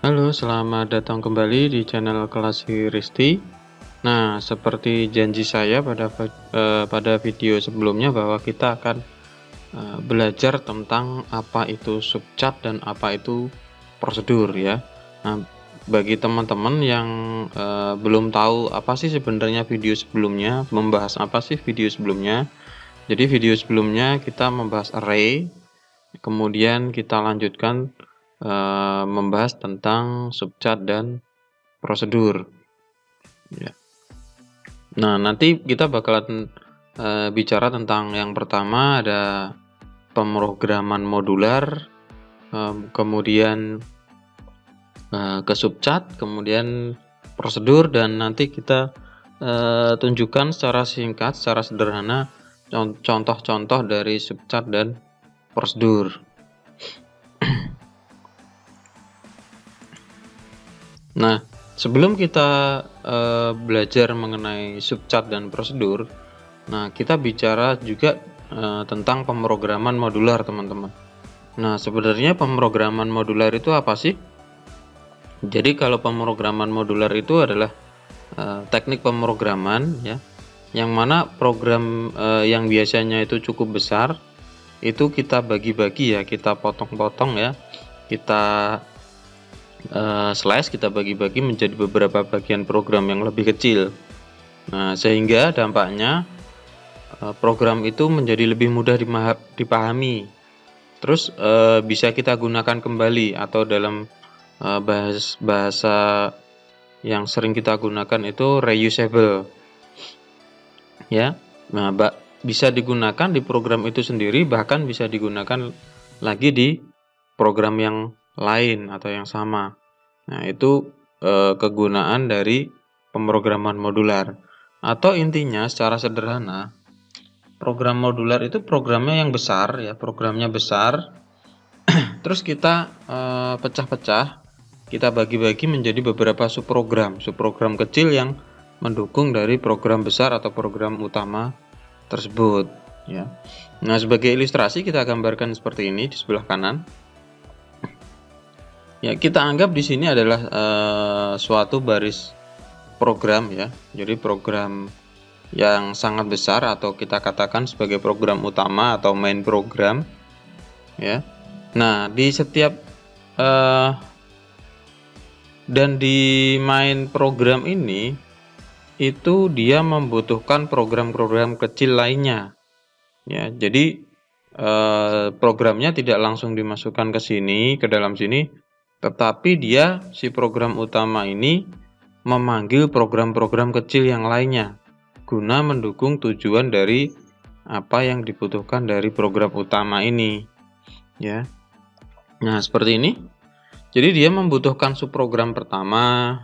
Halo, selamat datang kembali di channel Kelas Risti. Nah, seperti janji saya pada video sebelumnya bahwa kita akan belajar tentang apa itu subcat dan apa itu prosedur ya. Nah, bagi teman-teman yang belum tahu apa sih sebenarnya video sebelumnya, membahas apa sih video sebelumnya. Jadi video sebelumnya kita membahas array, kemudian kita lanjutkan membahas tentang subcat dan prosedur ya. Nah, nanti kita bakalan bicara tentang yang pertama ada pemrograman modular, kemudian ke subcat, kemudian prosedur, dan nanti kita tunjukkan secara singkat, secara sederhana contoh-contoh dari subcat dan prosedur. Nah, sebelum kita belajar mengenai subcat dan prosedur, nah kita bicara juga tentang pemrograman modular, teman-teman. Nah, sebenarnya pemrograman modular itu apa sih? Jadi kalau pemrograman modular itu adalah teknik pemrograman ya, yang mana program yang biasanya itu cukup besar itu kita bagi-bagi ya, kita potong-potong ya, kita slice, kita bagi-bagi menjadi beberapa bagian program yang lebih kecil. Nah, sehingga dampaknya program itu menjadi lebih mudah dipahami. Terus bisa kita gunakan kembali, atau dalam bahasa yang sering kita gunakan itu reusable. Ya. Nah, bisa digunakan di program itu sendiri, bahkan bisa digunakan lagi di program yang lain atau yang sama. Nah, itu kegunaan dari pemrograman modular. Atau intinya secara sederhana, program modular itu programnya yang besar ya, programnya besar. Terus kita pecah-pecah, kita bagi-bagi menjadi beberapa subprogram kecil yang mendukung dari program besar atau program utama tersebut ya. Nah, sebagai ilustrasi kita gambarkan seperti ini di sebelah kanan. Ya, kita anggap di sini adalah suatu baris program ya. Jadi program yang sangat besar, atau kita katakan sebagai program utama atau main program ya. Nah, di setiap dan di main program ini itu dia membutuhkan program-program kecil lainnya ya. Jadi programnya tidak langsung dimasukkan ke sini, ke dalam sini, tetapi dia, si program utama ini, memanggil program-program kecil yang lainnya guna mendukung tujuan dari apa yang dibutuhkan dari program utama ini ya. Nah, seperti ini. Jadi dia membutuhkan subprogram pertama,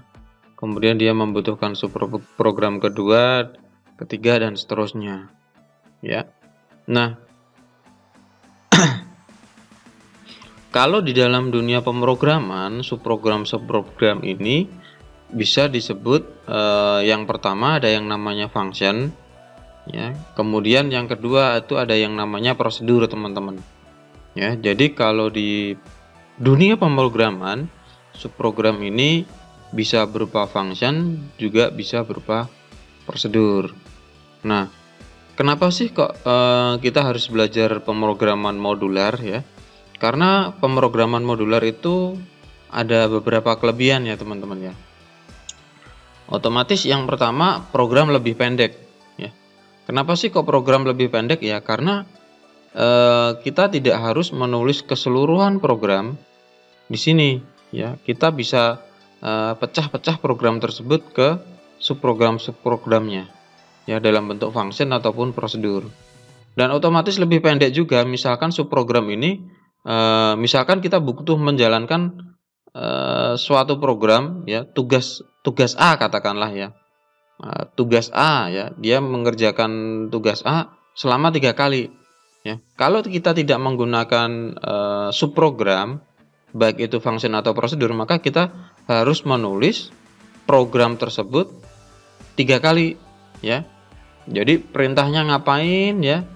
kemudian dia membutuhkan subprogram kedua, ketiga, dan seterusnya ya. Nah, kalau di dalam dunia pemrograman, subprogram ini bisa disebut yang pertama ada yang namanya function ya. Kemudian yang kedua itu ada yang namanya prosedur, teman-teman. Ya, jadi kalau di dunia pemrograman, subprogram ini bisa berupa function, juga bisa berupa prosedur. Nah, kenapa sih kok kita harus belajar pemrograman modular ya? Karena pemrograman modular itu ada beberapa kelebihan ya, teman-teman ya. Otomatis yang pertama, program lebih pendek ya. Kenapa sih kok program lebih pendek ya? Karena kita tidak harus menulis keseluruhan program di sini ya. Kita bisa pecah-pecah program tersebut ke subprogramnya ya, dalam bentuk function ataupun prosedur. Dan otomatis lebih pendek juga. Misalkan subprogram ini misalkan kita butuh menjalankan suatu program ya, tugas A katakanlah ya. Tugas A ya, dia mengerjakan tugas A selama 3 kali ya. Kalau kita tidak menggunakan subprogram, baik itu function atau prosedur, maka kita harus menulis program tersebut 3 kali ya. Jadi perintahnya ngapain ya?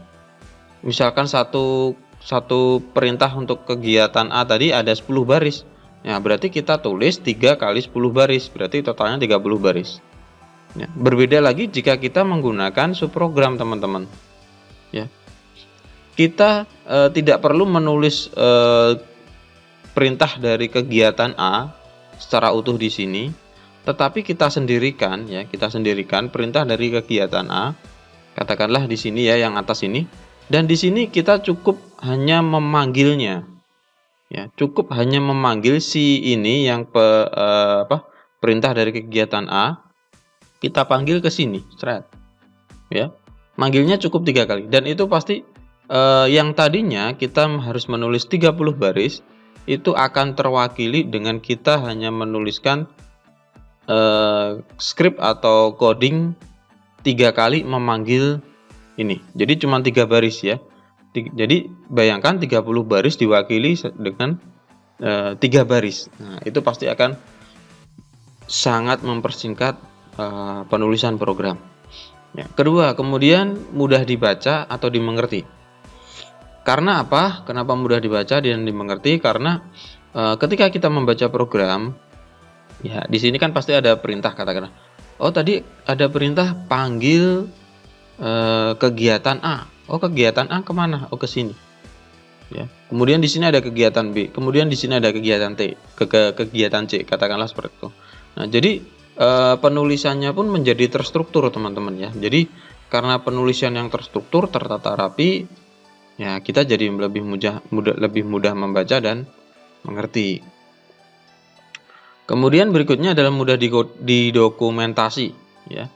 Misalkan satu perintah untuk kegiatan A tadi ada 10 baris. Ya, berarti kita tulis 3 kali 10 baris, berarti totalnya 30 baris. Ya, berbeda lagi jika kita menggunakan subprogram, teman-teman. Ya. Kita tidak perlu menulis perintah dari kegiatan A secara utuh di sini, tetapi kita sendirikan perintah dari kegiatan A. Katakanlah di sini ya, yang atas ini. Dan di sini kita cukup hanya memanggilnya. Ya, cukup hanya memanggil si ini yang perintah dari kegiatan A, kita panggil ke sini, ya, manggilnya cukup 3 kali, dan itu pasti yang tadinya kita harus menulis 30 baris, itu akan terwakili dengan kita hanya menuliskan script atau coding 3 kali memanggil ini, jadi cuma 3 baris ya. Jadi bayangkan 30 baris diwakili dengan 3 baris. Nah, itu pasti akan sangat mempersingkat penulisan program. Ya, kedua, kemudian mudah dibaca atau dimengerti. Karena apa? Kenapa mudah dibaca dan dimengerti? Karena ketika kita membaca program, ya di sini kan pasti ada perintah, katakanlah. Oh, tadi ada perintah panggil kegiatan A. Oh, kegiatan A kemana? Oh, ke sini. Ya. Kemudian di sini ada kegiatan B. Kemudian di sini ada kegiatan T, kegiatan C. Katakanlah seperti itu. Nah, jadi penulisannya pun menjadi terstruktur, teman-teman ya. Jadi karena penulisan yang terstruktur, tertata rapi, ya kita jadi lebih mudah membaca dan mengerti. Kemudian berikutnya adalah mudah didokumentasi. Ya.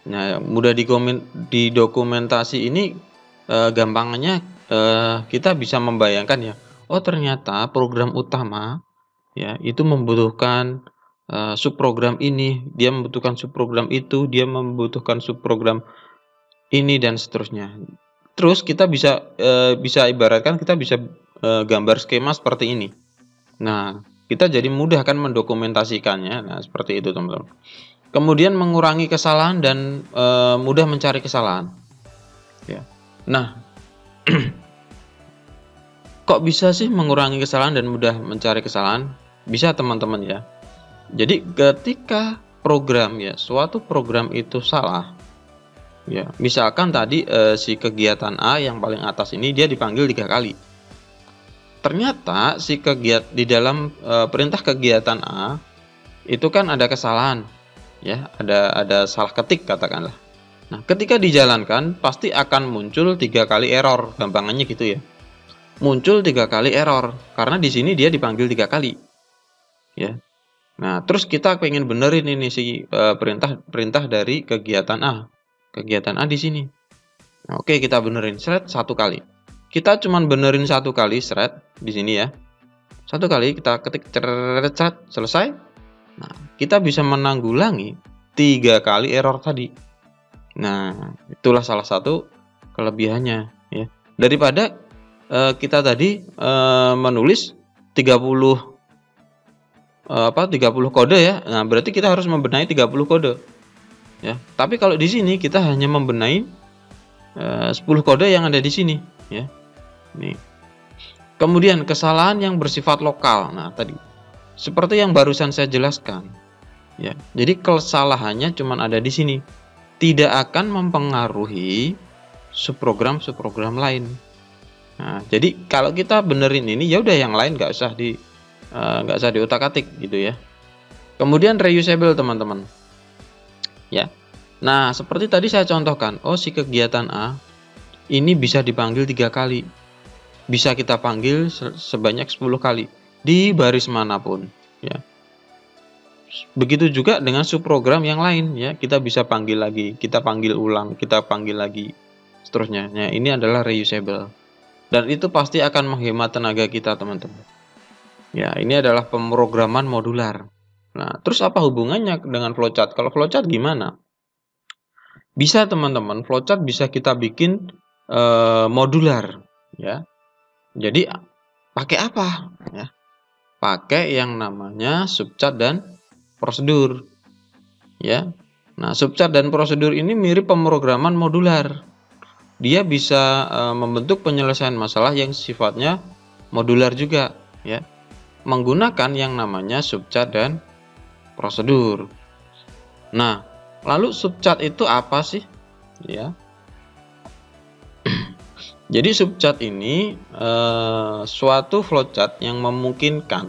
Nah, mudah didokumentasi ini gampangnya kita bisa membayangkan ya, oh ternyata program utama ya itu membutuhkan subprogram ini, dia membutuhkan subprogram itu, dia membutuhkan subprogram ini, dan seterusnya. Terus kita bisa ibaratkan kita bisa gambar skema seperti ini. Nah, kita jadi mudah kan mendokumentasikannya. Nah, seperti itu, teman-teman. Kemudian mengurangi kesalahan dan mudah mencari kesalahan. Ya. Nah, kok bisa sih mengurangi kesalahan dan mudah mencari kesalahan? Bisa, teman-teman ya. Jadi ketika suatu program itu salah, ya, misalkan tadi si kegiatan A yang paling atas ini dia dipanggil 3 kali. Ternyata di dalam perintah kegiatan A itu kan ada kesalahan, ya, ada salah ketik, katakanlah. Nah, ketika dijalankan pasti akan muncul 3 kali error, gampangannya gitu ya. Muncul 3 kali error karena di sini dia dipanggil 3 kali. Ya. Nah, terus kita pengen benerin ini si perintah dari kegiatan A. Kegiatan A di sini. Nah, oke, kita benerin 1 kali. Kita cuman benerin 1 kali di sini ya. 1 kali kita ketik selesai. Nah, kita bisa menanggulangi 3 kali error tadi. Nah, itulah salah satu kelebihannya ya. Daripada kita tadi menulis 30 kode ya. Nah, berarti kita harus membenahi 30 kode. Ya. Tapi kalau di sini kita hanya membenahi 10 kode yang ada di sini ya. Nih. Kemudian kesalahan yang bersifat lokal. Nah, tadi seperti yang barusan saya jelaskan. Ya. Jadi kesalahannya cuma ada di sini. Tidak akan mempengaruhi subprogram lain. Nah, jadi kalau kita benerin ini, ya udah yang lain nggak usah diutak-atik gitu ya. Kemudian reusable, teman-teman. Ya. Nah, seperti tadi saya contohkan, oh si kegiatan A ini bisa dipanggil 3 kali. Bisa kita panggil sebanyak 10 kali di baris manapun, ya. Begitu juga dengan subprogram yang lain ya, kita bisa panggil lagi, kita panggil ulang, kita panggil lagi, seterusnya. Nah, ini adalah reusable. Dan itu pasti akan menghemat tenaga kita, teman-teman. Ya, ini adalah pemrograman modular. Nah, terus apa hubungannya dengan flowchart? Kalau flowchart gimana? Bisa, teman-teman, flowchart bisa kita bikin modular ya. Jadi pakai apa ya? Pakai yang namanya subchart dan prosedur ya. Nah, subchart dan prosedur ini mirip pemrograman modular. Dia bisa membentuk penyelesaian masalah yang sifatnya modular juga ya. menggunakan yang namanya subcat dan prosedur. Nah, lalu subcat itu apa sih? Ya. Jadi subcat ini suatu flowchart yang memungkinkan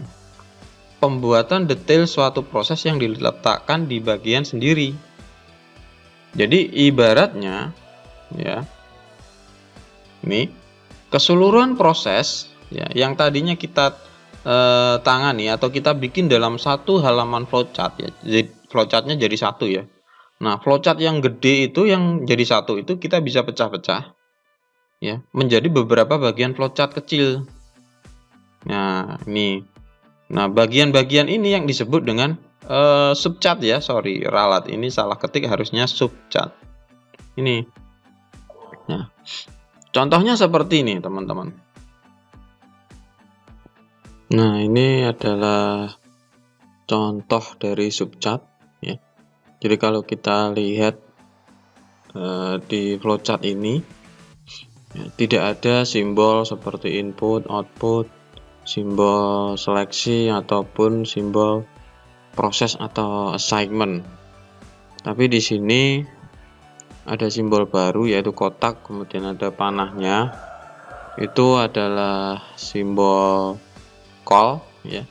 pembuatan detail suatu proses yang diletakkan di bagian sendiri. Jadi ibaratnya ya, ini keseluruhan proses ya yang tadinya kita tangani atau kita bikin dalam satu halaman flowchart ya. Jadi flowchartnya jadi satu ya. Nah, flowchart yang gede itu yang jadi satu itu kita bisa pecah-pecah ya menjadi beberapa bagian flowchart kecil. Nah, ini. Nah, bagian-bagian ini yang disebut dengan subcat ya. Sorry, ralat ini salah ketik, harusnya subcat. Ini. Nah, contohnya seperti ini, teman-teman. Nah, ini adalah contoh dari subcat ya. Jadi kalau kita lihat di flowchart ini ya, tidak ada simbol seperti input, output, simbol seleksi ataupun simbol proses atau assignment. Tapi di sini ada simbol baru yaitu kotak, kemudian ada panahnya. Itu adalah simbol call ya.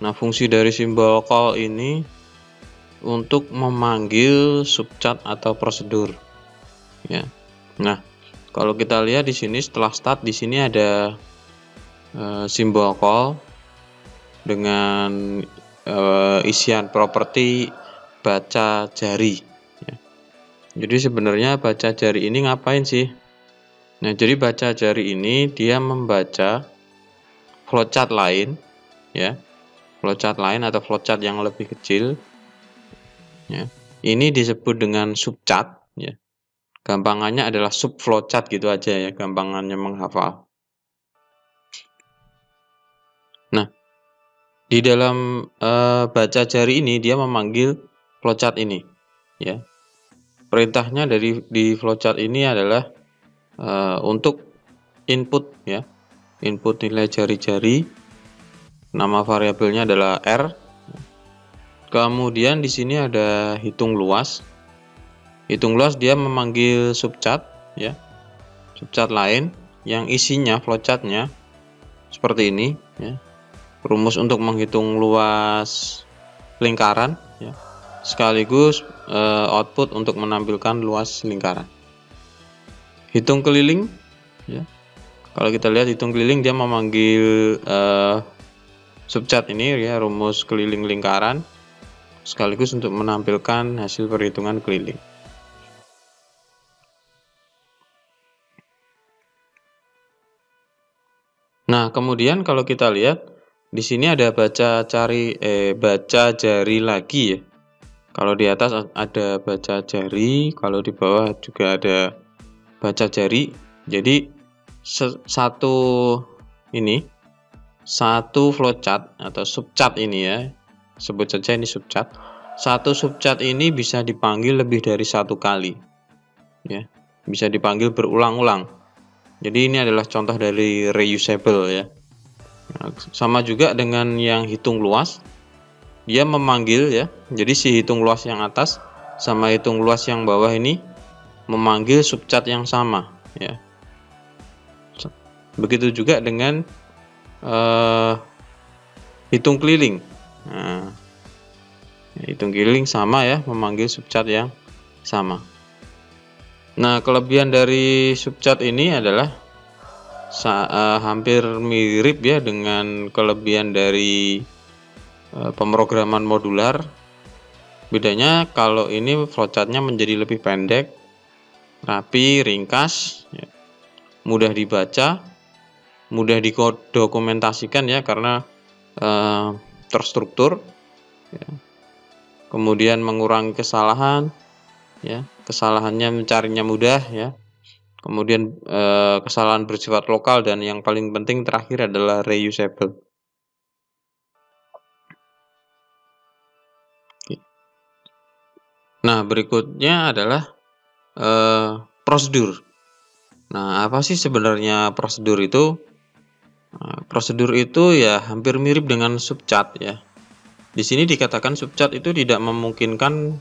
Nah, fungsi dari simbol call ini untuk memanggil subcat atau prosedur ya. Nah, kalau kita lihat di sini setelah start di sini ada simbol call dengan isian properti baca jari ya. Jadi sebenarnya baca jari ini ngapain sih? Nah, jadi baca jari ini dia membaca flowchart lain ya, flowchart lain atau flowchart yang lebih kecil ya. Ini disebut dengan subcat ya. Gampangannya adalah sub flowchart gitu aja ya, gampangannya menghafal. Nah, di dalam baca jari ini dia memanggil flowchart ini ya. Perintahnya di flowchart ini adalah untuk input ya, input nilai jari-jari, nama variabelnya adalah R. Kemudian di sini ada hitung luas. Hitung luas dia memanggil subcat ya, subcat lain yang isinya flowchartnya seperti ini ya. Rumus untuk menghitung luas lingkaran ya, sekaligus output untuk menampilkan luas lingkaran. Hitung keliling ya. Kalau kita lihat hitung keliling dia memanggil subcat ini ya, rumus keliling lingkaran sekaligus untuk menampilkan hasil perhitungan keliling. Nah, kemudian kalau kita lihat di sini ada baca jari lagi ya. Kalau di atas ada baca jari, kalau di bawah juga ada baca jari. Jadi satu flowchart atau subcat ini ya, sebut saja ini subcat. Satu subcat ini bisa dipanggil lebih dari satu kali ya, bisa dipanggil berulang-ulang. Jadi ini adalah contoh dari reusable ya. Nah, sama juga dengan yang hitung luas, dia memanggil ya. Jadi si hitung luas yang atas sama hitung luas yang bawah ini memanggil subcat yang sama ya. Begitu juga dengan hitung keliling. Nah, hitung keliling sama ya, memanggil subcat yang sama. Nah, kelebihan dari subcat ini adalah hampir mirip ya dengan kelebihan dari pemrograman modular. Bedanya kalau ini flowchartnya menjadi lebih pendek, rapi, ringkas, ya, mudah dibaca, mudah didokumentasikan ya karena terstruktur, ya. Kemudian mengurangi kesalahan, ya, kesalahannya mencarinya mudah ya. Kemudian kesalahan bersifat lokal dan yang paling penting terakhir adalah reusable. Nah, berikutnya adalah prosedur. Nah, apa sih sebenarnya prosedur itu? Prosedur itu ya hampir mirip dengan subcat ya. Di sini dikatakan subcat itu tidak memungkinkan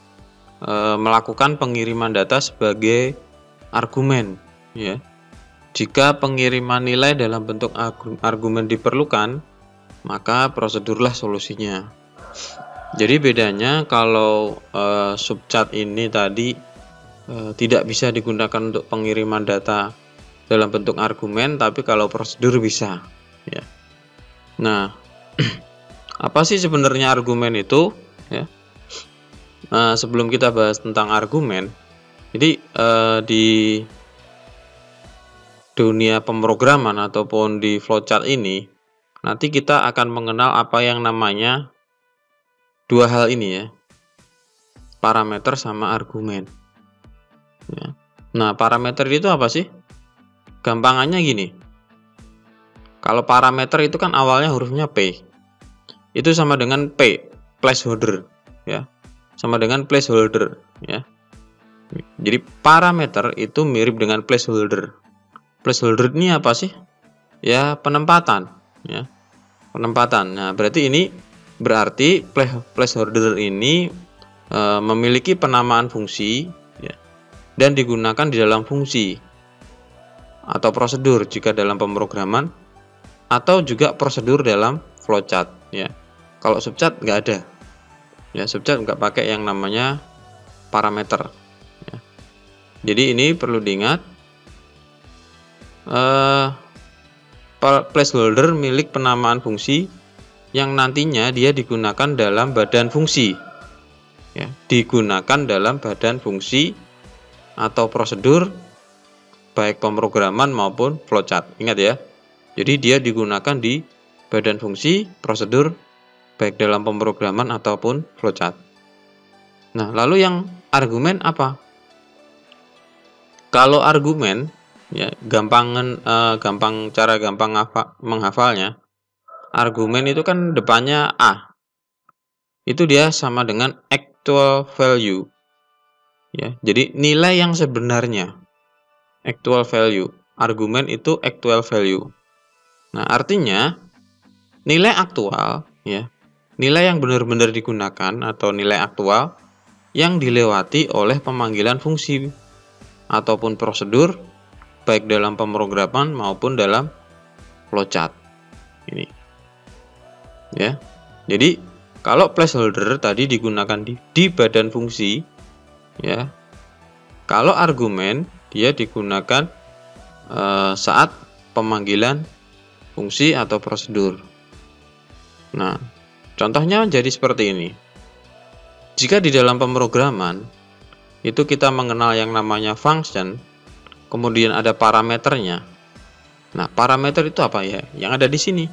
melakukan pengiriman data sebagai argumen ya. Jika pengiriman nilai dalam bentuk argumen diperlukan, maka prosedurlah solusinya. Jadi bedanya kalau subcat ini tadi tidak bisa digunakan untuk pengiriman data dalam bentuk argumen, tapi kalau prosedur bisa ya. Nah, apa sih sebenarnya argumen itu ya? Sebelum kita bahas tentang argumen, jadi di dunia pemrograman ataupun di flowchart ini nanti kita akan mengenal apa yang namanya dua hal ini ya, parameter sama argumen ya. Nah, parameter itu apa sih? Gampangannya gini, kalau parameter itu kan awalnya hurufnya P, itu sama dengan P, placeholder ya, sama dengan placeholder ya. Jadi parameter itu mirip dengan placeholder. Placeholder ini apa sih? Ya, penempatan ya, penempatan. Nah, berarti ini berarti placeholder ini memiliki penamaan fungsi ya, dan digunakan di dalam fungsi atau prosedur jika dalam pemrograman, atau juga prosedur dalam flowchart ya. Kalau subcat nggak ada ya, subcat nggak pakai yang namanya parameter ya. Jadi ini perlu diingat, placeholder milik penamaan fungsi yang nantinya dia digunakan dalam badan fungsi ya, digunakan dalam badan fungsi atau prosedur baik pemrograman maupun flowchart. Ingat ya, jadi dia digunakan di badan fungsi, prosedur baik dalam pemrograman ataupun flowchart. Nah, lalu yang argumen apa? Kalau argumen ya, gampang menghafalnya. Argumen itu kan depannya A. Itu dia sama dengan actual value. Ya, jadi nilai yang sebenarnya. Actual value. Argumen itu actual value. Nah, artinya nilai aktual ya, nilai yang benar-benar digunakan atau nilai aktual yang dilewati oleh pemanggilan fungsi ataupun prosedur baik dalam pemrograman maupun dalam flowchart. Ini. Ya. Jadi, kalau placeholder tadi digunakan di badan fungsi ya. Kalau argumen dia digunakan saat pemanggilan fungsi atau prosedur. Nah, contohnya jadi seperti ini. Jika di dalam pemrograman itu kita mengenal yang namanya function, kemudian ada parameternya. Nah, parameter itu apa ya? Yang ada di sini.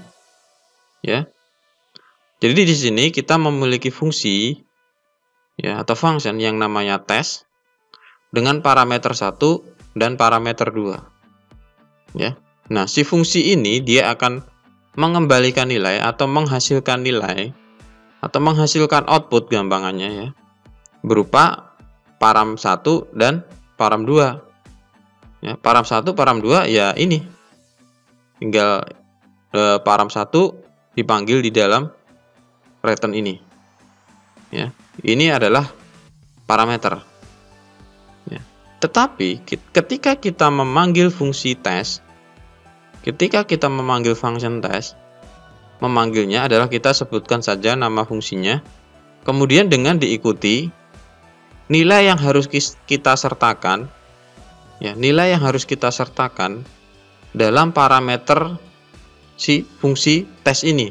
Ya. Jadi di sini kita memiliki fungsi ya atau function yang namanya test dengan parameter 1 dan parameter 2. Ya. Nah, si fungsi ini dia akan mengembalikan nilai atau menghasilkan nilai atau menghasilkan output gampangannya ya, berupa param 1 dan param 2. Ya, param 1, param 2 ya ini. Tinggal param 1 dipanggil di dalam return ini. Ya, ini adalah parameter. Ya. Tetapi ketika kita memanggil fungsi test, ketika kita memanggil function test, memanggilnya adalah kita sebutkan saja nama fungsinya, kemudian dengan diikuti nilai yang harus kita sertakan, ya, nilai yang harus kita sertakan dalam parameter si fungsi tes ini.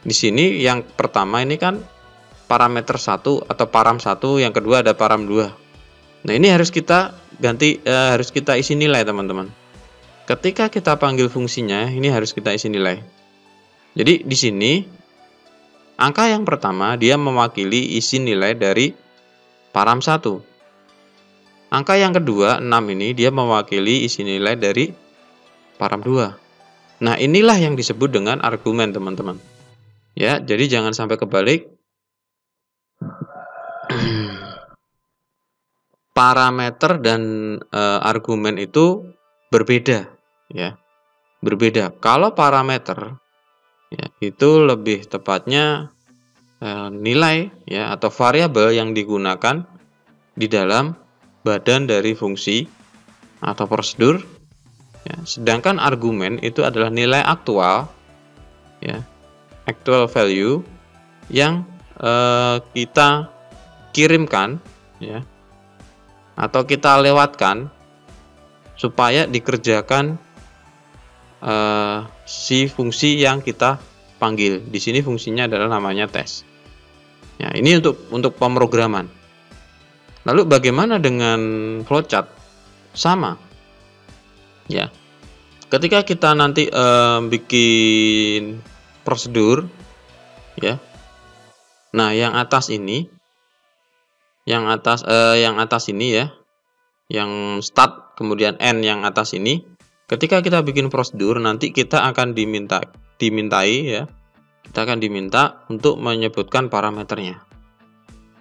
Di sini yang pertama ini kan parameter 1 atau param 1, yang kedua ada param 2. Nah, ini harus kita harus kita isi nilai, teman-teman. Ketika kita panggil fungsinya, ini harus kita isi nilai. Jadi di sini angka yang pertama dia mewakili isi nilai dari param 1. Angka yang kedua 6 ini dia mewakili isi nilai dari param 2. Nah, inilah yang disebut dengan argumen, teman-teman. Ya, jadi jangan sampai kebalik. Parameter dan argumen itu berbeda ya. berbeda. Kalau parameter ya, itu lebih tepatnya nilai ya atau variabel yang digunakan di dalam badan dari fungsi atau prosedur ya. Sedangkan argumen itu adalah nilai aktual ya, actual value yang kita kirimkan ya atau kita lewatkan supaya dikerjakan si fungsi yang kita panggil. Di sini fungsinya adalah namanya tes. Ya, ini untuk pemrograman. Lalu bagaimana dengan flowchart? Sama. Ya. Ketika kita nanti bikin prosedur ya. Nah, yang atas ini yang atas ini ya. Yang start kemudian end yang atas ini, ketika kita bikin prosedur nanti kita akan dimintai ya. Kita akan diminta untuk menyebutkan parameternya.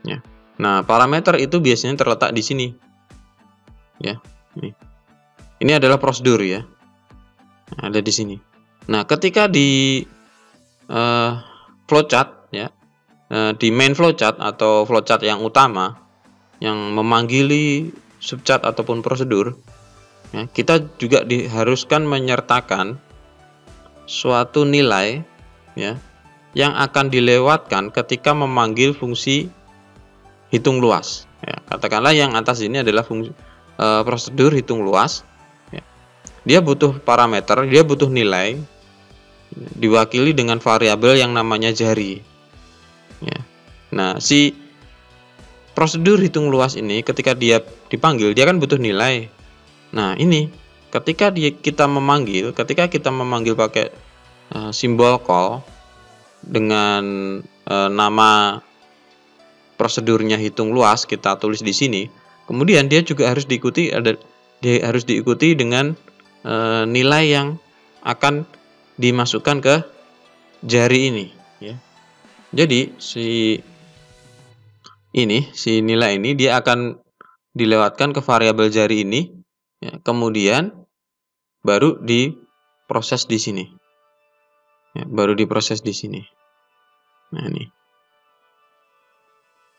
Ya. Nah, parameter itu biasanya terletak di sini. Ya, ini. Ini adalah prosedur ya. Ada di sini. Nah, ketika di flowchart ya, di main flowchart atau flowchart yang utama yang memanggili subchart ataupun prosedur, ya, kita juga diharuskan menyertakan suatu nilai ya yang akan dilewatkan ketika memanggil fungsi hitung luas. Ya, katakanlah yang atas ini adalah fungsi prosedur hitung luas. Ya. Dia butuh parameter, dia butuh nilai, diwakili dengan variabel yang namanya jari. Ya. Nah, si prosedur hitung luas ini ketika dia dipanggil, dia kan butuh nilai. Nah, ini ketika kita memanggil pakai simbol call dengan nama prosedurnya hitung luas kita tulis di sini. Kemudian dia juga harus diikuti dengan nilai yang akan dimasukkan ke jari ini ya. Jadi si nilai ini dia akan dilewatkan ke variabel jari ini ya, kemudian baru diproses di sini. Ya, baru diproses di sini. Nah, ini.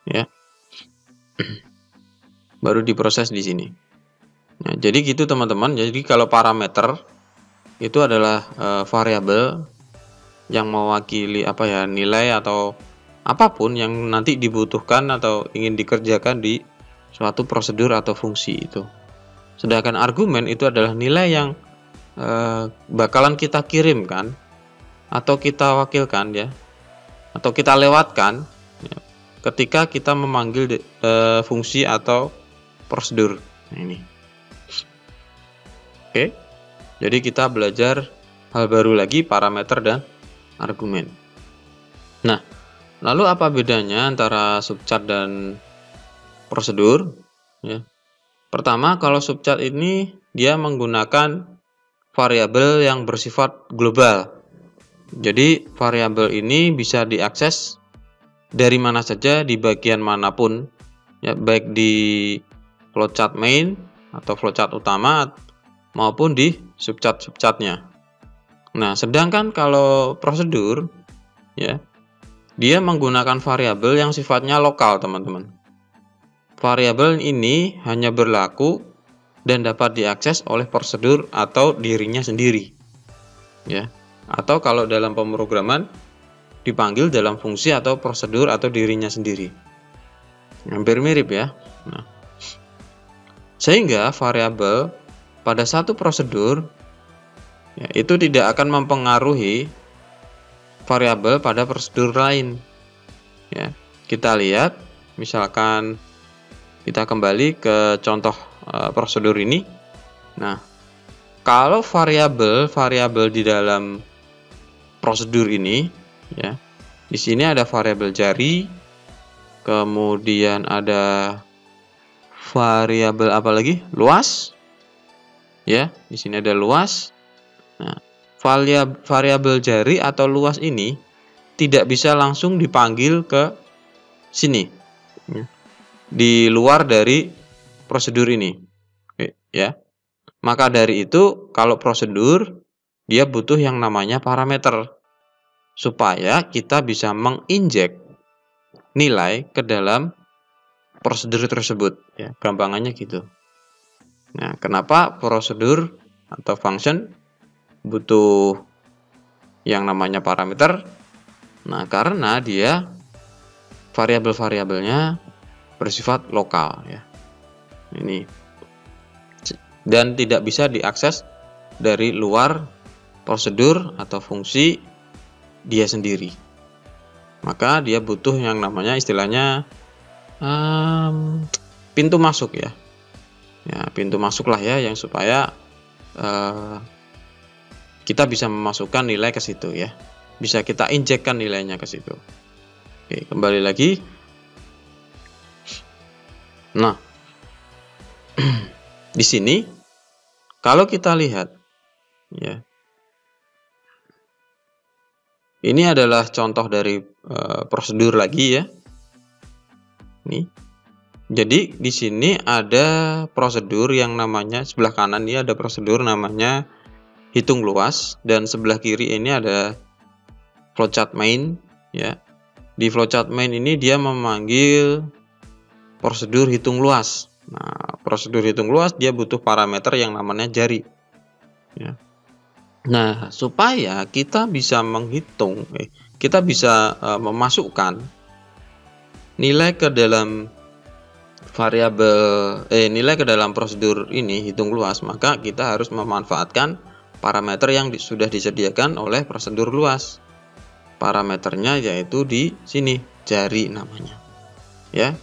Ya. Baru diproses di sini. Nah, jadi gitu teman-teman. Jadi kalau parameter itu adalah variabel yang mewakili apa ya, nilai atau apapun yang nanti dibutuhkan atau ingin dikerjakan di suatu prosedur atau fungsi itu. Sedangkan argumen itu adalah nilai yang bakalan kita kirimkan atau kita wakilkan ya, atau kita lewatkan ya, ketika kita memanggil fungsi atau prosedur. Nah, ini. Oke. Jadi kita belajar hal baru lagi, parameter dan argumen. Nah, lalu apa bedanya antara subchart dan prosedur? Ya. Pertama, kalau subchart ini dia menggunakan variabel yang bersifat global. Jadi variabel ini bisa diakses dari mana saja di bagian manapun, ya, baik di flowchart main atau flowchart utama maupun di subchart-subchartnya. Nah, sedangkan kalau prosedur, ya, dia menggunakan variabel yang sifatnya lokal, teman-teman. Variabel ini hanya berlaku dan dapat diakses oleh prosedur atau dirinya sendiri, ya. Atau kalau dalam pemrograman dipanggil dalam fungsi atau prosedur atau dirinya sendiri. Hampir mirip ya. Nah, sehingga variabel pada satu prosedur ya, itu tidak akan mempengaruhi variabel pada prosedur lain. Ya, kita lihat, misalkan kita kembali ke contoh prosedur ini. Nah, kalau variabel di dalam prosedur ini, ya, di sini ada variabel jari, kemudian ada variabel apa lagi? Luas. Ya, di sini ada luas. Nah, variabel jari atau luas ini tidak bisa langsung dipanggil ke sini, ya, di luar dari prosedur ini, ya. Maka dari itu, kalau prosedur dia butuh yang namanya parameter supaya kita bisa menginjek nilai ke dalam prosedur tersebut, ya, gampangannya gitu. Nah, kenapa prosedur atau function butuh yang namanya parameter? Nah, karena dia variabel-variabelnya bersifat lokal, ya. Ini, dan tidak bisa diakses dari luar prosedur atau fungsi dia sendiri. Maka dia butuh yang namanya istilahnya pintu masuk, ya. Ya, pintu masuk lah ya, yang supaya kita bisa memasukkan nilai ke situ, ya. Bisa kita injekkan nilainya ke situ. Oke, kembali lagi. Nah, di sini kalau kita lihat, ya, ini adalah contoh dari prosedur lagi, ya. Nih. Jadi di sini ada prosedur yang namanya, sebelah kanan ini ada prosedur namanya hitung luas, dan sebelah kiri ini ada flowchart main, ya. Di flowchart main ini dia memanggil prosedur hitung luas. Nah, prosedur hitung luas dia butuh parameter yang namanya jari, ya. Nah, supaya kita bisa menghitung, kita bisa memasukkan nilai ke dalam variabel nilai ke dalam prosedur ini hitung luas, maka kita harus memanfaatkan parameter yang sudah disediakan oleh prosedur luas. Parameternya yaitu di sini jari namanya, ya.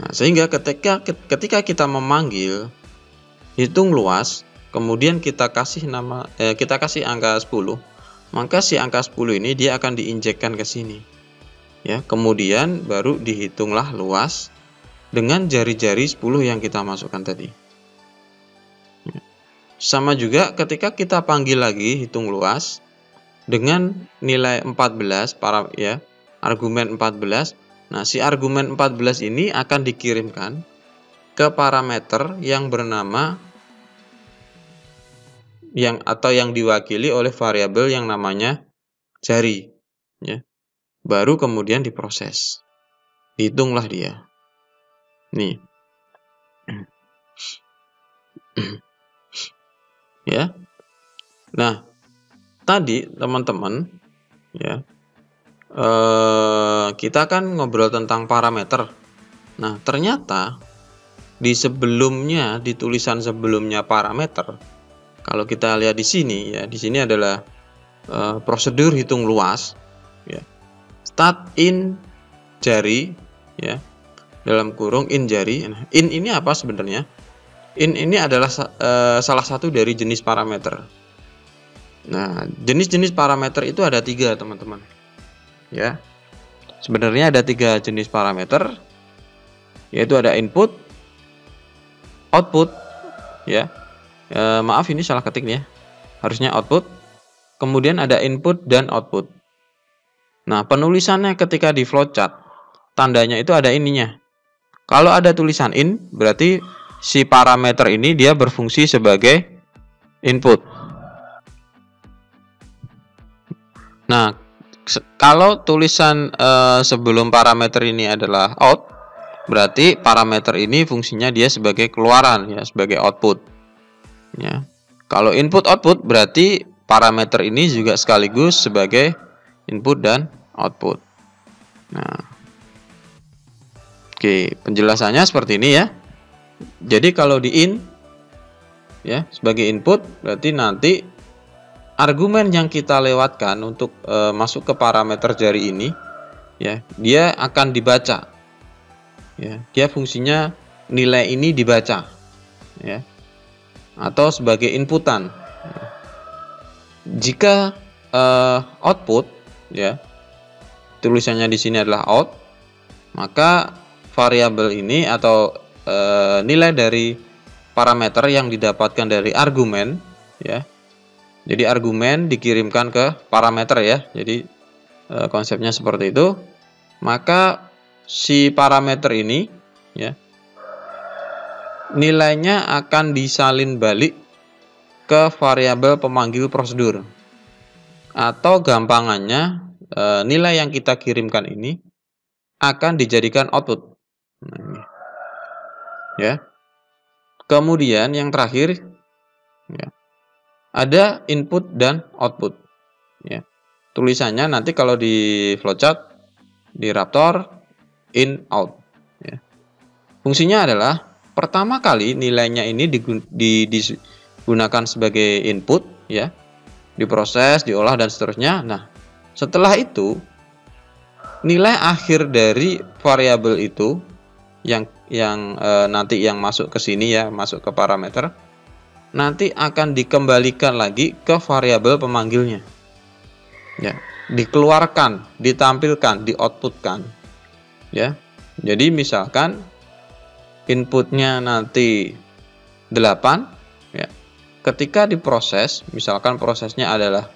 Nah, sehingga ketika kita memanggil hitung luas, kemudian kita kasih angka 10, maka si angka 10 ini dia akan diinjekkan ke sini, ya. Kemudian baru dihitunglah luas dengan jari-jari 10 yang kita masukkan tadi. Sama juga ketika kita panggil lagi hitung luas dengan nilai 14, argumen 14. Nah, si argumen 14 ini akan dikirimkan ke parameter yang bernama yang diwakili oleh variabel yang namanya jari, ya. Baru kemudian diproses. Hitunglah dia. Nih. Ya. Nah, tadi teman-teman, ya, kita kan ngobrol tentang parameter. Nah, ternyata di tulisan sebelumnya parameter, kalau kita lihat di sini, ya, di sini adalah prosedur hitung luas, ya. Start in jari, ya, dalam kurung in jari. Nah, in ini apa sebenarnya? In ini adalah salah satu dari jenis parameter. Nah, jenis-jenis parameter itu ada 3, teman-teman, ya. Sebenarnya ada 3 jenis parameter, yaitu ada input, output, ya. Maaf, ini salah ketik ya, harusnya output. Kemudian ada input dan output. Nah, penulisannya ketika di flowchart, tandanya itu ada ininya. Kalau ada tulisan in, berarti si parameter ini dia berfungsi sebagai input. Nah, kalau tulisan sebelum parameter ini adalah out, berarti parameter ini fungsinya dia sebagai keluaran, ya, sebagai output, ya. Kalau input output berarti parameter ini juga sekaligus sebagai input dan output. Nah, oke, penjelasannya seperti ini, ya. Jadi kalau di in, ya, sebagai input berarti nanti argumen yang kita lewatkan untuk masuk ke parameter jari ini, ya, dia akan dibaca, ya. Dia fungsinya nilai ini dibaca, ya, atau sebagai inputan. Jika output, ya, tulisannya di sini adalah out, maka variabel ini atau nilai dari parameter yang didapatkan dari argumen, ya. Jadi argumen dikirimkan ke parameter, ya. Jadi konsepnya seperti itu. Maka si parameter ini, ya, nilainya akan disalin balik ke variabel pemanggil prosedur. Atau gampangannya nilai yang kita kirimkan ini akan dijadikan output. Nah, ini. Ya. Kemudian yang terakhir ya, ada input dan output. Ya. Tulisannya nanti kalau di flowchart di Raptor in out. Ya. Fungsinya adalah pertama kali nilainya ini digunakan sebagai input, ya, diproses, diolah dan seterusnya. Nah, setelah itu nilai akhir dari variabel itu yang nanti yang masuk ke sini ya, masuk ke parameter, nanti akan dikembalikan lagi ke variabel pemanggilnya. Ya, dikeluarkan, ditampilkan, dioutputkan. Ya. Jadi misalkan inputnya nanti 8 ya. Ketika diproses, misalkan prosesnya adalah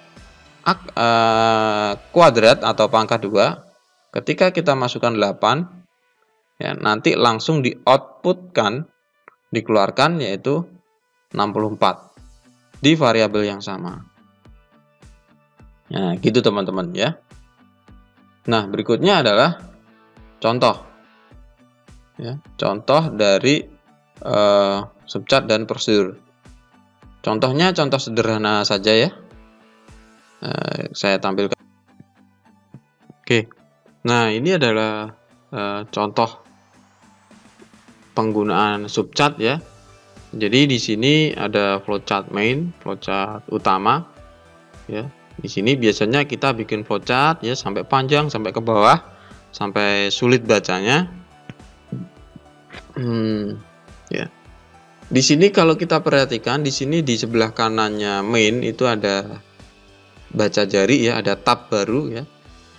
kuadrat atau pangkat 2, ketika kita masukkan 8 ya, nanti langsung di-outputkan, dikeluarkan yaitu 64 di variabel yang sama. Nah, gitu teman-teman ya. Nah, berikutnya adalah contoh. Ya, contoh dari subchart dan prosedur. Contohnya contoh sederhana saja ya. Saya tampilkan. Oke. Nah, ini adalah contoh penggunaan subchart ya. Jadi di sini ada flowchart main, flowchart utama ya. Di sini biasanya kita bikin flowchart ya sampai panjang, sampai ke bawah, sampai sulit bacanya. Ya. Di sini kalau kita perhatikan, di sini di sebelah kanannya main itu ada baca jari ya, ada tab baru ya.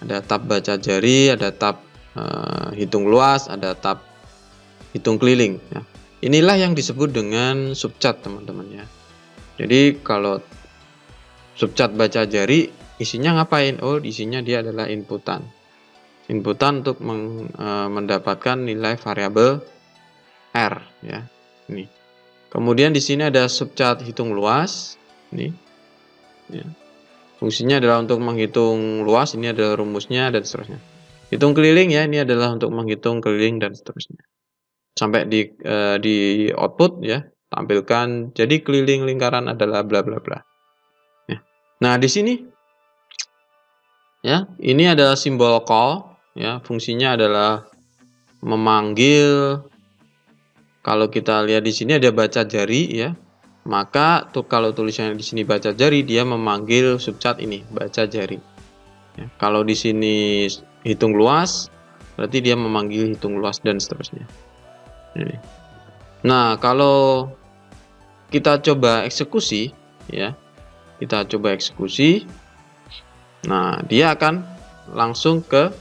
Ada tab baca jari, ada tab hitung luas, ada tab hitung keliling ya. Inilah yang disebut dengan subchart teman-teman ya. Jadi kalau subchart baca jari isinya ngapain? Oh, isinya dia adalah inputan. Inputan untuk mendapatkan nilai variabel R ya. Ini. Kemudian di sini ada subchart hitung luas. Ini. Ya. Fungsinya adalah untuk menghitung luas, ini adalah rumusnya dan seterusnya. Hitung keliling ya, ini adalah untuk menghitung keliling dan seterusnya. Sampai di output ya, tampilkan jadi keliling lingkaran adalah bla bla bla. Ya. Nah, di sini ya, ini ada simbol call ya, fungsinya adalah memanggil. Kalau kita lihat di sini ada baca jari ya. Maka kalau tulisannya di sini baca jari, dia memanggil subchart ini baca jari. Ya, kalau di sini hitung luas, berarti dia memanggil hitung luas dan seterusnya. Ini. Nah, kalau kita coba eksekusi, ya, kita coba eksekusi. Nah, dia akan langsung ke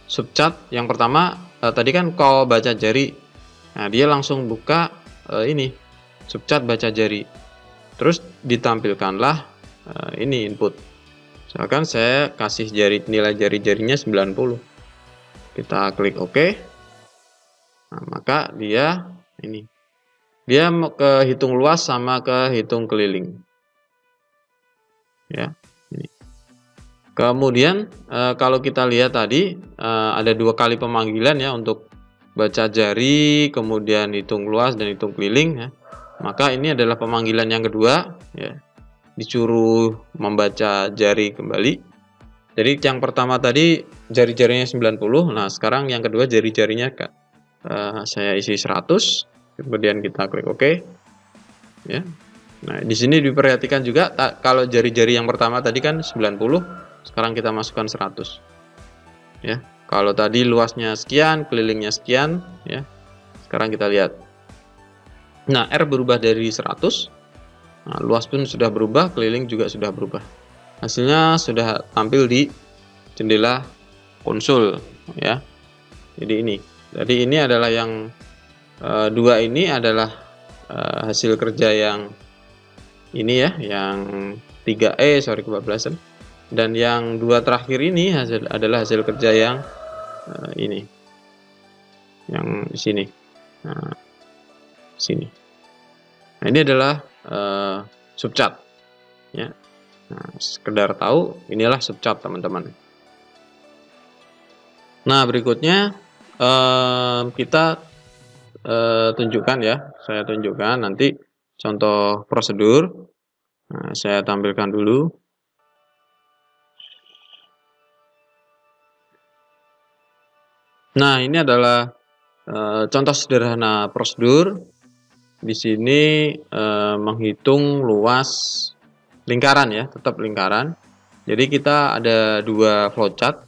subchart yang pertama. Tadi kan call baca jari. Nah, dia langsung buka ini subchart baca jari. Terus ditampilkanlah ini input. Misalkan saya kasih nilai jari-jarinya 90. Kita klik OK. Nah, maka dia ini. Dia ke hitung luas sama ke hitung keliling. Ya, ini. Kemudian kalau kita lihat tadi ada 2 kali pemanggilan ya untuk baca jari, kemudian hitung luas dan hitung keliling ya. Maka ini adalah pemanggilan yang kedua ya. Disuruh membaca jari kembali. Jadi yang pertama tadi jari-jarinya 90. Nah, sekarang yang kedua jari-jarinya saya isi 100. Kemudian kita klik OK. Ya. Nah, di sini diperhatikan juga kalau jari-jari yang pertama tadi kan 90, sekarang kita masukkan 100. Ya. Kalau tadi luasnya sekian, kelilingnya sekian ya. Sekarang kita lihat. Nah, R berubah dari 100. Nah, luas pun sudah berubah, keliling juga sudah berubah. Hasilnya sudah tampil di jendela konsol ya. Jadi ini adalah yang dua ini adalah hasil kerja yang ini ya, yang 3E, sorry kebablasan. Dan yang dua terakhir ini adalah hasil kerja yang ini. Yang di sini. Nah, sini. Nah, ini adalah subchart ya. Nah, sekedar tahu, inilah subcat teman-teman. Nah, berikutnya kita tunjukkan ya, saya tunjukkan nanti contoh prosedur. Nah, saya tampilkan dulu. Nah, ini adalah contoh sederhana prosedur. Di sini menghitung luas lingkaran ya, tetap lingkaran. Jadi kita ada dua flowchart.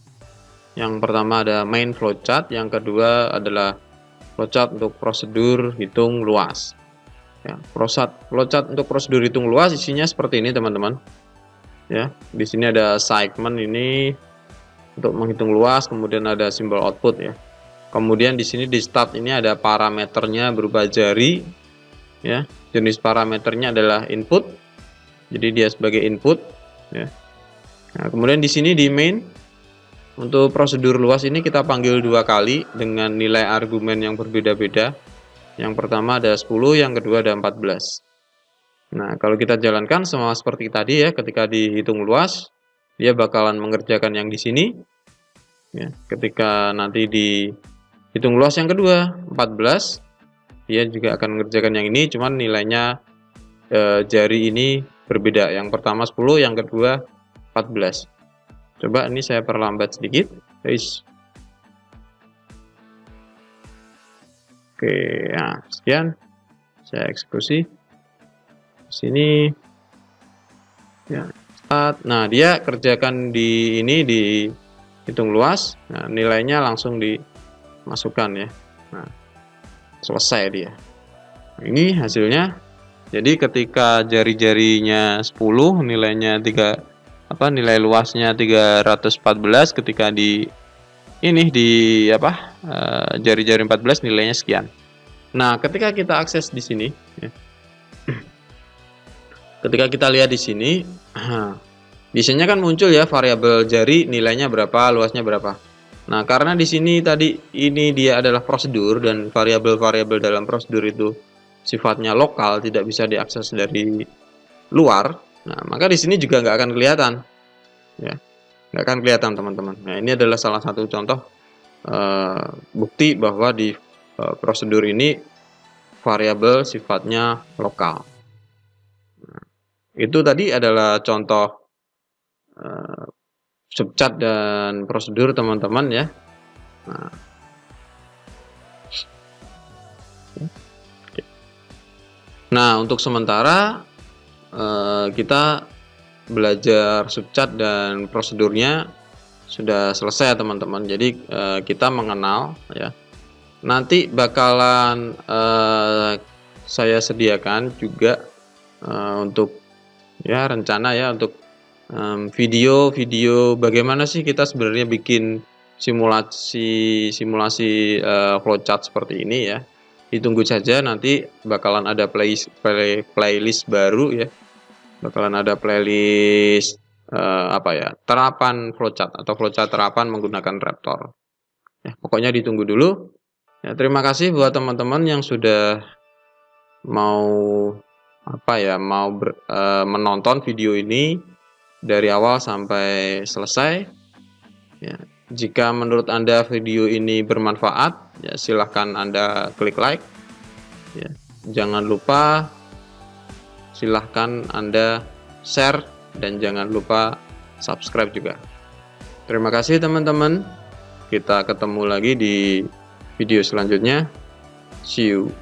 Yang pertama ada main flowchart, yang kedua adalah flowchart untuk prosedur hitung luas. Ya, flowchart untuk prosedur hitung luas isinya seperti ini teman-teman. Ya, di sini ada segmen ini untuk menghitung luas, kemudian ada simbol output ya. Kemudian di sini di start ini ada parameternya berupa jari. Ya, jenis parameternya adalah input. Jadi dia sebagai input ya. Nah, kemudian di sini di main untuk prosedur luas ini kita panggil dua kali dengan nilai argumen yang berbeda-beda. Yang pertama ada 10, yang kedua ada 14. Nah, kalau kita jalankan sama seperti tadi ya, ketika dihitung luas, dia bakalan mengerjakan yang di sini. Ya, ketika nanti dihitung luas yang kedua, 14, dia juga akan mengerjakan yang ini, cuman nilainya jari ini berbeda. Yang pertama 10, yang kedua 14. Coba ini saya perlambat sedikit, guys. Oke, nah sekian. Saya eksekusi. Sini ya. Nah, dia kerjakan di ini di hitung luas. Nah, nilainya langsung dimasukkan ya. Nah, selesai dia. Ini hasilnya. Jadi ketika jari-jarinya 10, nilainya nilai luasnya 314, ketika di jari-jari 14 nilainya sekian. Nah, ketika kita akses di sini ya. Ketika kita lihat di sini, biasanya kan muncul ya variabel jari nilainya berapa, luasnya berapa. Nah, karena di sini tadi ini dia adalah prosedur dan variabel-variabel dalam prosedur itu sifatnya lokal, tidak bisa diakses dari luar. Nah, maka di sini juga nggak akan kelihatan, ya, nggak akan kelihatan teman-teman. Nah, ini adalah salah satu contoh bukti bahwa di prosedur ini variabel sifatnya lokal. Itu tadi adalah contoh subcat dan prosedur teman-teman ya. Nah, untuk sementara kita belajar subcat dan prosedurnya sudah selesai teman-teman. Jadi kita mengenal ya. Nanti bakalan saya sediakan juga untuk ya rencana ya untuk video-video bagaimana sih kita sebenarnya bikin simulasi flowchart seperti ini ya. Ditunggu saja, nanti bakalan ada playlist baru ya. Bakalan ada playlist terapan flowchart atau flowchart terapan menggunakan Raptor. Ya, pokoknya ditunggu dulu. Ya, terima kasih buat teman-teman yang sudah mau menonton video ini dari awal sampai selesai. Ya, jika menurut Anda video ini bermanfaat, ya silahkan Anda klik like. Ya, jangan lupa silahkan Anda share dan jangan lupa subscribe juga. Terima kasih teman-teman. Kita ketemu lagi di video selanjutnya. See you.